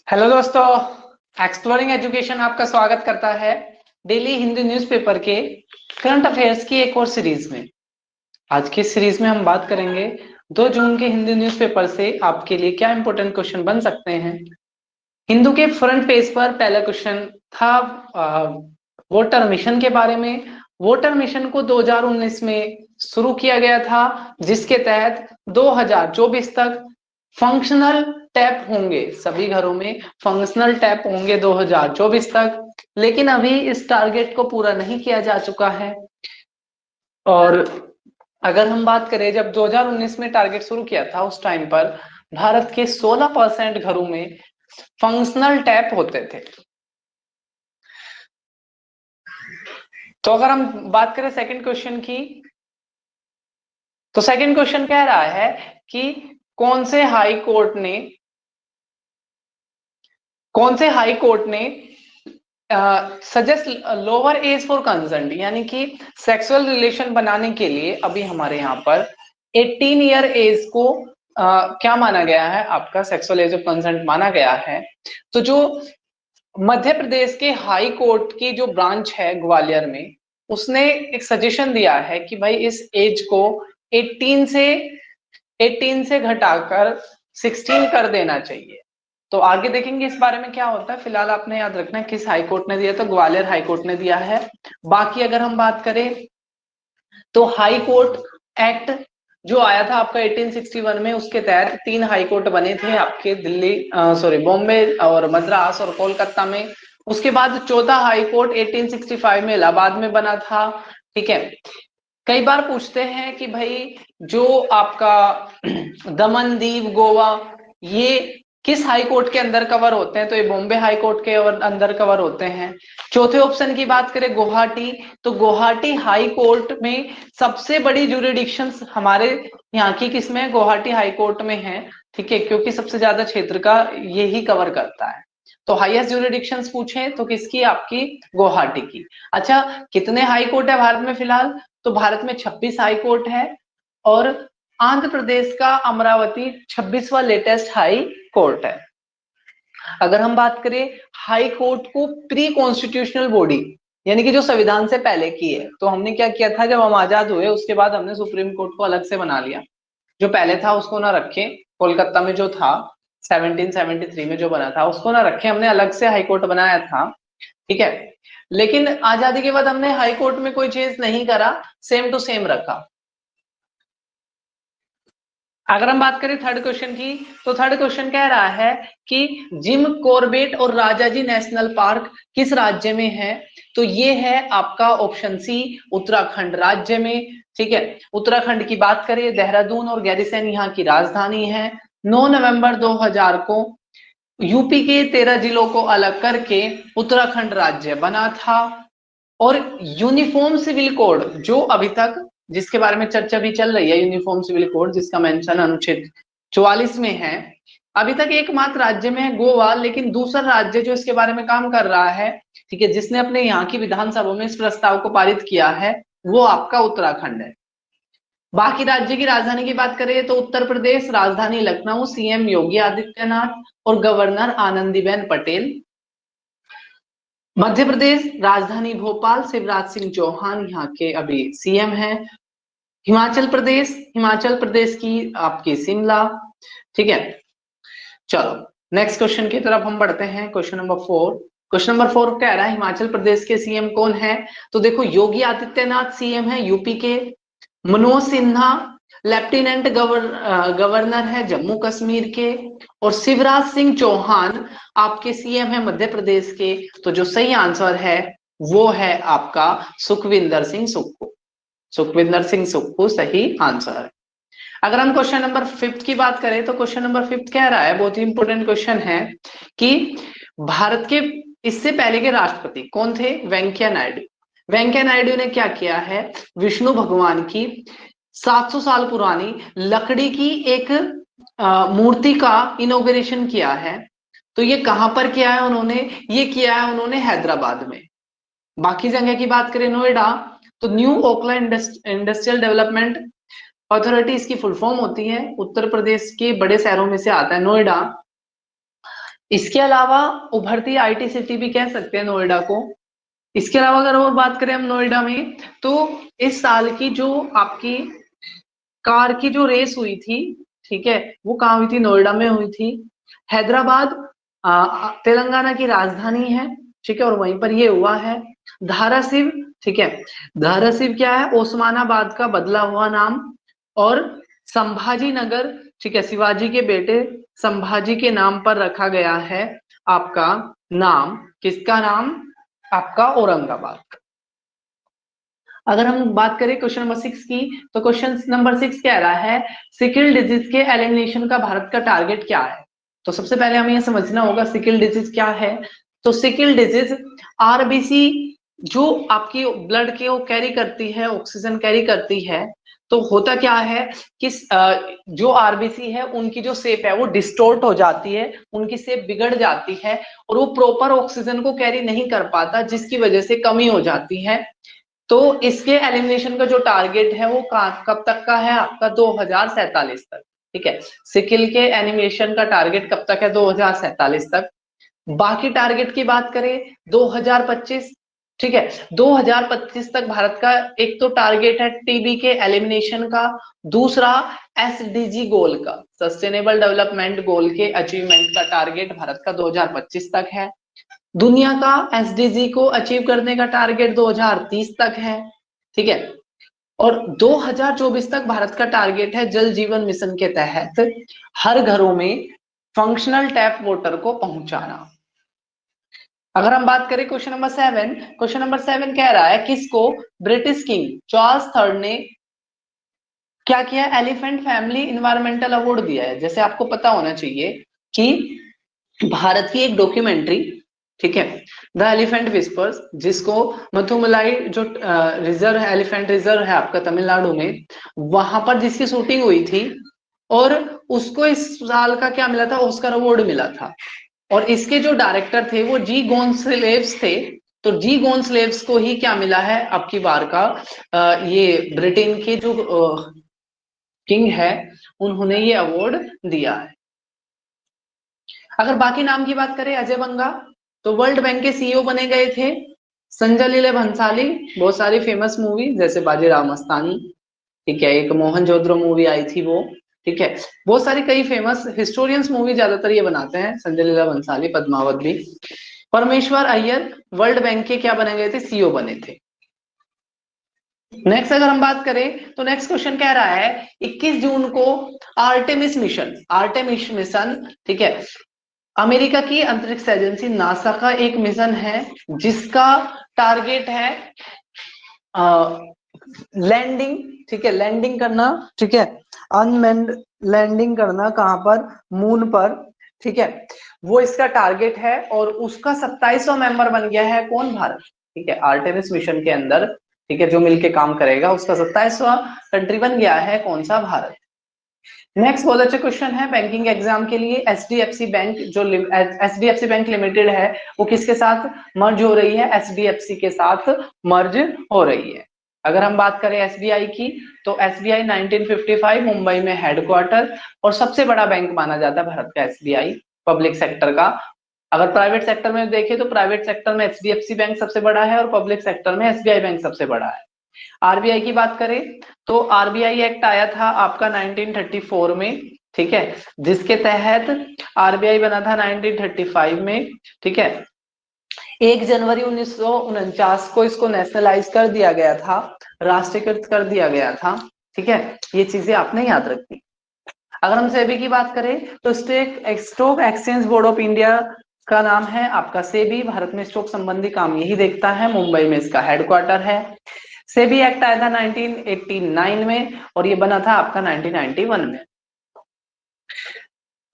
Hello दोस्तों, exploring education आपका स्वागत करता है डेली हिंदी न्यूज़पेपर के करंट अफेयर्स की एक और सीरीज में। आज की सीरीज में हम बात करेंगे 2 जून के हिंदी न्यूज़पेपर से आपके लिए क्या इंपॉर्टेंट क्वेश्चन बन सकते हैं। हिंदू के फ्रंट पेज पर पहला क्वेश्चन था वोटर मिशन के बारे में। वोटर मिशन को 2019 में शुरू किया गया था, जिसके तहत 2024 तक फंक्शनल टैप होंगे, सभी घरों में फंक्शनल टैप होंगे 2024 तक। लेकिन अभी इस टारगेट को पूरा नहीं किया जा चुका है। और अगर हम बात करें, जब 2019 में टारगेट शुरू किया था उस टाइम पर भारत के 16% घरों में फंक्शनल टैप होते थे। तो अगर हम बात करें सेकंड क्वेश्चन की, तो सेकंड क्वेश्चन कह रहा है कि कौन से हाई कोर्ट ने suggest lower age for consent, यानी कि सेक्सुअल रिलेशन बनाने के लिए अभी हमारे यहाँ पर 18 ईयर एज को क्या माना गया है, आपका सेक्सुअल एज ऑफ कंसेंट माना गया है। तो जो मध्य प्रदेश के हाई कोर्ट की जो ब्रांच है ग्वालियर में, उसने एक सजेशन दिया है कि भाई इस एज को 18 से घटाकर 16 कर देना चाहिए। तो आगे देखेंगे इस बारे में क्या होता है। फिलहाल आपने याद रखना है किस हाई कोर्ट ने दिया, तो ग्वालियर हाई कोर्ट ने दिया है। बाकी अगर हम बात करें तो हाई कोर्ट एक्ट जो आया था आपका 1861 में, उसके तहत 3 हाई कोर्ट बने थे आपके बॉम्बे और मद्रास और कोलकाता में। उसके बाद चौथा हाई कोर्ट 1865 में इलाहाबाद में बना था। ठीक है, कई बार पूछते हैं कि भाई जो आपका दमन दीव गोवा, ये किस हाई कोर्ट के अंदर कवर होते हैं, तो ये बॉम्बे हाई कोर्ट के अंदर कवर होते हैं। चौथे ऑप्शन की बात करें गुवाहाटी, तो गुवाहाटी हाई कोर्ट में सबसे बड़ी जुरिडिक्शन हमारे यहाँ की किसमें, गुवाहाटी हाई कोर्ट में है। ठीक है, क्योंकि सबसे ज्यादा क्षेत्र का यही कवर करता है। तो हाईएस्ट जुरिडिक्शंस पूछे तो किसकी, आपकी गुवाहाटी की। अच्छा, कितने हाई कोर्ट है भारत में फिलहाल, तो भारत में 26 हाई कोर्ट है और आंध्र प्रदेश का अमरावती 26वां लेटेस्ट हाई कोर्ट है। अगर हम बात करें हाई कोर्ट को प्री कॉन्स्टिट्यूशनल बॉडी, यानी कि जो संविधान से पहले की है, तो हमने क्या किया था, जब हम आजाद हुए उसके बाद हमने सुप्रीम कोर्ट को अलग से बना लिया। जो पहले था उसको ना रखे, कोलकाता में जो था 1773 में जो बना था उसको ना रखे, हमने अलग से हाई कोर्ट बनाया था। ठीक है, लेकिन आजादी के बाद हमने हाई कोर्ट में कोई चेंज नहीं करा, सेम टू सेम रखा। अगर हम बात करें थर्ड क्वेश्चन की, तो थर्ड क्वेश्चन कह रहा है कि जिम कॉर्बेट और राजाजी नेशनल पार्क किस राज्य में है, तो ये है आपका ऑप्शन सी, उत्तराखंड राज्य में। ठीक है, उत्तराखंड की बात करें, देहरादून और गैरीसैंण यहाँ की राजधानी है। 9 नवंबर 2000 को यूपी के 13 जिलों को अलग करके उत्तराखंड राज्य बना था। और यूनिफॉर्म सिविल कोड जो अभी तक, जिसके बारे में चर्चा भी चल रही है, यूनिफॉर्म सिविल कोड जिसका मेंशन अनुच्छेद 44 में है, अभी तक एकमात्र राज्य में है गोवा, लेकिन दूसरा राज्य जो इसके बारे में काम कर रहा है, ठीक है, जिसने अपने यहाँ की विधानसभा में इस प्रस्ताव को पारित किया है, वो आपका उत्तराखंड है। बाकी राज्य की राजधानी की बात करें तो उत्तर प्रदेश राजधानी लखनऊ, सीएम योगी आदित्यनाथ और गवर्नर आनंदीबेन पटेल। मध्य प्रदेश राजधानी भोपाल, शिवराज सिंह चौहान यहाँ के अभी सीएम हैं। हिमाचल प्रदेश की आपकी शिमला। ठीक है, चलो नेक्स्ट क्वेश्चन की तरफ हम बढ़ते हैं। क्वेश्चन नंबर 4, क्वेश्चन नंबर 4 कह रहा है हिमाचल प्रदेश के सीएम कौन है, तो देखो योगी आदित्यनाथ सीएम है यूपी के, मनोज सिन्हा लेफ्टिनेंट गवर्नर है जम्मू कश्मीर के, और शिवराज सिंह चौहान आपके सीएम है मध्य प्रदेश के। तो जो सही आंसर है वो है आपका सुखविंदर सिंह सुक्खू। सुखविंदर सिंह सुक्खू सही आंसर है। अगर हम क्वेश्चन नंबर 5 की बात करें, तो क्वेश्चन नंबर 5 कह रहा है, बहुत ही इंपोर्टेंट क्वेश्चन है, कि भारत के इससे पहले के राष्ट्रपति कौन थे, वेंकैया नायडू। वेंकैया नायडू ने क्या किया है, विष्णु भगवान की 700 साल पुरानी लकड़ी की एक मूर्ति का इनॉग्रेशन किया है। तो ये कहां पर किया है उन्होंने, ये किया है उन्होंने हैदराबाद में। बाकी जगह की बात करें नोएडा, तो new Okhla industrial development authority इसकी फुल फॉर्म होती है। उत्तर प्रदेश के बड़े शहरों में से आता है नोएडा। इसके अलावा उभरती आईटी सिटी भी कह सकते हैं नोएडा को। इसके अलावा अगर और बात करें हम नोएडा में, तो इस साल की जो आपकी कार की जो रेस हुई थी, ठीक है, वो कहाँ हुई थी? नोएडा में हुई थी। हैदराबाद तेलंगाना की राजधानी है, ठीक है, और वहीं पर ये हुआ है। धाराशिव, ठीक है, धाराशिव क्या है? ओस्मानाबाद का बदला हुआ नाम। और संभाजी नगर, ठीक है, शिवाजी के बेटे संभाजी के नाम पर रखा गया है आपका नाम। किसका नाम? आपका औरंगाबाद। अगर हम बात करें क्वेश्चन नंबर 6 की, तो क्वेश्चन नंबर 6 कह रहा है सिकल डिजीज के एलिमिनेशन का भारत का टारगेट क्या है? तो सबसे पहले हमें यह समझना होगा सिकल डिजीज क्या है। तो सिकल डिजीज आरबीसी जो आपकी ब्लड के वो कैरी करती है, ऑक्सीजन कैरी करती है। तो होता क्या है कि जो आरबीसी है उनकी जो शेप है वो डिस्टोर्ट हो जाती है, उनकी शेप बिगड़ जाती है और वो प्रॉपर ऑक्सीजन को कैरी नहीं कर पाता, जिसकी वजह से कमी हो जाती है। तो इसके एलिमिनेशन का जो टारगेट है वो कब तक का है? आपका 2047 तक, ठीक है। सिकिल के एनिमेशन का टारगेट कब तक है? 2047 तक। बाकी टारगेट की बात करें 2025, ठीक है, 2025 तक भारत का एक तो टारगेट है टीबी के एलिमिनेशन का, दूसरा एसडीजी गोल का, सस्टेनेबल डेवलपमेंट गोल के अचीवमेंट का टारगेट भारत का 2025 तक है। दुनिया का एसडीजी को अचीव करने का टारगेट 2030 तक है, ठीक है। और 2024 तक भारत का टारगेट है जल जीवन मिशन के तहत हर घरों में फंक्शनल टैप वाटर को पहुंचाना। अगर हम बात करें क्वेश्चन नंबर 7, क्वेश्चन नंबर 7 कह रहा है किसको ब्रिटिश किंग चार्ल्स थर्ड ने क्या किया? एलिफेंट फैमिली इन्वायरमेंटल अवार्ड दिया है। जैसे आपको पता होना चाहिए कि भारत की एक डॉक्यूमेंट्री, ठीक है, द एलिफेंट विस्पर्स, जिसको मथुमलाई जो रिजर्व है, एलिफेंट रिजर्व है आपका तमिलनाडु में, वहां पर जिसकी शूटिंग हुई थी, और उसको इस साल का क्या मिला था? ऑस्कर अवार्ड मिला था। और इसके जो डायरेक्टर थे वो जी गोंसलेव्स थे। तो जी गोंसलेव्स को ही क्या मिला है अब की बार का? ये ब्रिटेन के जो किंग है उन्होंने ये अवार्ड दिया है। अगर बाकी नाम की बात करें, अजय बंगा, तो वर्ल्ड बैंक के सीईओ बने गए थे। संजय लीला भंसाली, बहुत सारी फेमस मूवी जैसे बाजीराव मस्तानी, ठीक है, एक मोहनजोदड़ो मूवी आई थी वो, ठीक है, बहुत सारी कई फेमस हिस्टोरियंस मूवी ज्यादातर ये बनाते हैं, संजय लीला भंसाली, पद्मावत भी। परमेश्वर अय्यर वर्ल्ड बैंक के क्या बने गए थे? सीईओ बने थे। नेक्स्ट अगर हम बात करें तो नेक्स्ट क्वेश्चन कह रहा है 21 जून को आर्टेमिस मिशन, आर्टेमिस मिशन, ठीक है, अमेरिका की अंतरिक्ष एजेंसी नासा का एक मिशन है जिसका टारगेट है लैंडिंग, ठीक है, लैंडिंग करना, ठीक है, अनमैन्ड लैंडिंग करना, कहां पर? मून पर, ठीक है, वो इसका टारगेट है। और उसका 27वां मेंबर बन गया है कौन? भारत, ठीक है, आर्टेमिस मिशन के अंदर, ठीक है, जो मिलके काम करेगा उसका 27वां कंट्री बन गया है कौन सा? भारत। नेक्स्ट बहुत अच्छा क्वेश्चन है बैंकिंग एग्जाम के लिए। एचडीएफसी बैंक जो एचडीएफसी बैंक लिमिटेड है वो किसके साथ मर्ज हो रही है? एचडीएफसी के साथ मर्ज हो रही है। अगर हम बात करें एसबीआई की, तो एसबीआई 1955 मुंबई में हेडक्वार्टर और सबसे बड़ा बैंक माना जाता है भारत का एसबीआई, पब्लिक सेक्टर का। अगर प्राइवेट सेक्टर में देखें तो प्राइवेट सेक्टर में एचडीएफसी बैंक सबसे बड़ा है और पब्लिक सेक्टर में एसबीआई बैंक सबसे बड़ा है। आरबीआई की बात करें तो आरबीआई एक्ट आया था आपका 1934 में, ठीक है, जिसके तहत आरबीआई बना था 1935 में, ठीक है। 1 जनवरी 1949 को इसको नेशनलाइज कर दिया गया था, राष्ट्रीयकृत कर दिया गया था, ठीक है, ये चीजें आपने याद रखनी। अगर हम सेबी की बात करें तो stock exchange board of India का नाम है आपका सेबी। भारत में स्टॉक संबंधी काम यही देखता है, मुंबई में इसका हेडक्वार्टर है। सेबी एक्ट आया था 1989 में और ये बना था आपका 1991 में।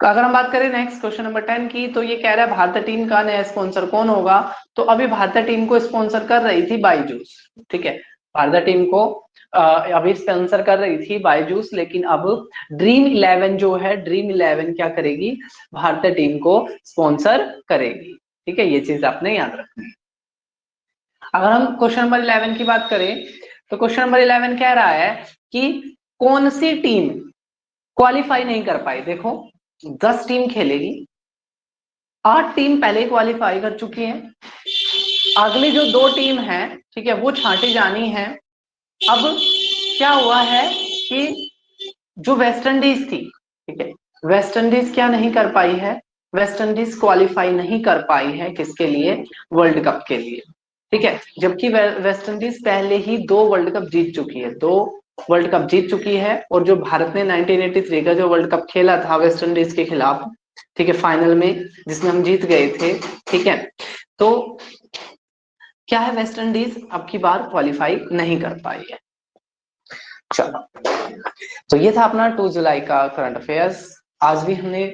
अगर हम बात करें नेक्स्ट क्वेश्चन नंबर 10 की, तो ये कह रहा है भारतीय टीम का नया स्पॉन्सर कौन होगा? तो अभी भारतीय टीम को स्पॉन्सर कर रही थी बायजूस, ठीक है, भारतीय टीम को अभी स्पॉन्सर कर रही थी बायजूस, लेकिन अब ड्रीम 11 जो है, ड्रीम 11 क्या करेगी? भारतीय टीम को स्पॉन्सर करेगी, ठीक है, ये चीज आपने याद रखनी है। अगर हम क्वेश्चन नंबर 11 की बात करें तो क्वेश्चन नंबर 11 कह रहा है कि कौन सी टीम क्वालिफाई नहीं कर पाई? देखो 10 टीम खेलेगी, 8 टीम पहले क्वालिफाई कर चुकी हैं, अगली जो 2 टीम है, ठीक है, वो छांटी जानी है। अब क्या हुआ है कि जो वेस्ट इंडीज थी, ठीक है, वेस्ट इंडीज क्या नहीं कर पाई है, वेस्ट इंडीज क्वालिफाई नहीं कर पाई है किसके लिए, वर्ल्ड कप के लिए, ठीक है, जबकि वेस्ट इंडीज पहले ही 2 वर्ल्ड कप जीत चुकी है, 2 वर्ल्ड कप जीत चुकी है। और जो भारत ने 1983 का जो वर्ल्ड कप खेला था वेस्ट इंडीज के खिलाफ, ठीक है, फाइनल में, जिसमें हम जीत गए थे, ठीक है, तो क्या है, वेस्ट इंडीज अब की बार क्वालिफाई नहीं कर पाई है। चलो, तो ये था अपना 2 जुलाई का करंट अफेयर्स। आज भी हमने,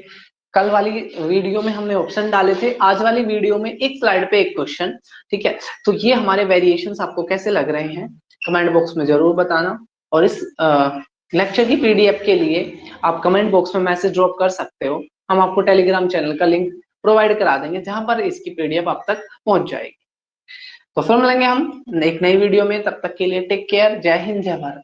कल वाली वीडियो में हमने ऑप्शन डाले थे, आज वाली वीडियो में एक स्लाइड पे एक क्वेश्चन, ठीक है। तो ये हमारे वेरिएशंस आपको कैसे लग रहे हैं कमेंट बॉक्स में जरूर बताना। और इस लेक्चर की पीडीएफ के लिए आप कमेंट बॉक्स में मैसेज ड्रॉप कर सकते हो, हम आपको टेलीग्राम चैनल का लिंक प्रोवाइड करा देंगे जहां पर इसकी पीडीएफ आप तक पहुंच जाएगी। तो फिर मिलेंगे हम एक नई वीडियो में, तब तक के लिए टेक केयर, जय हिंद जय भारत।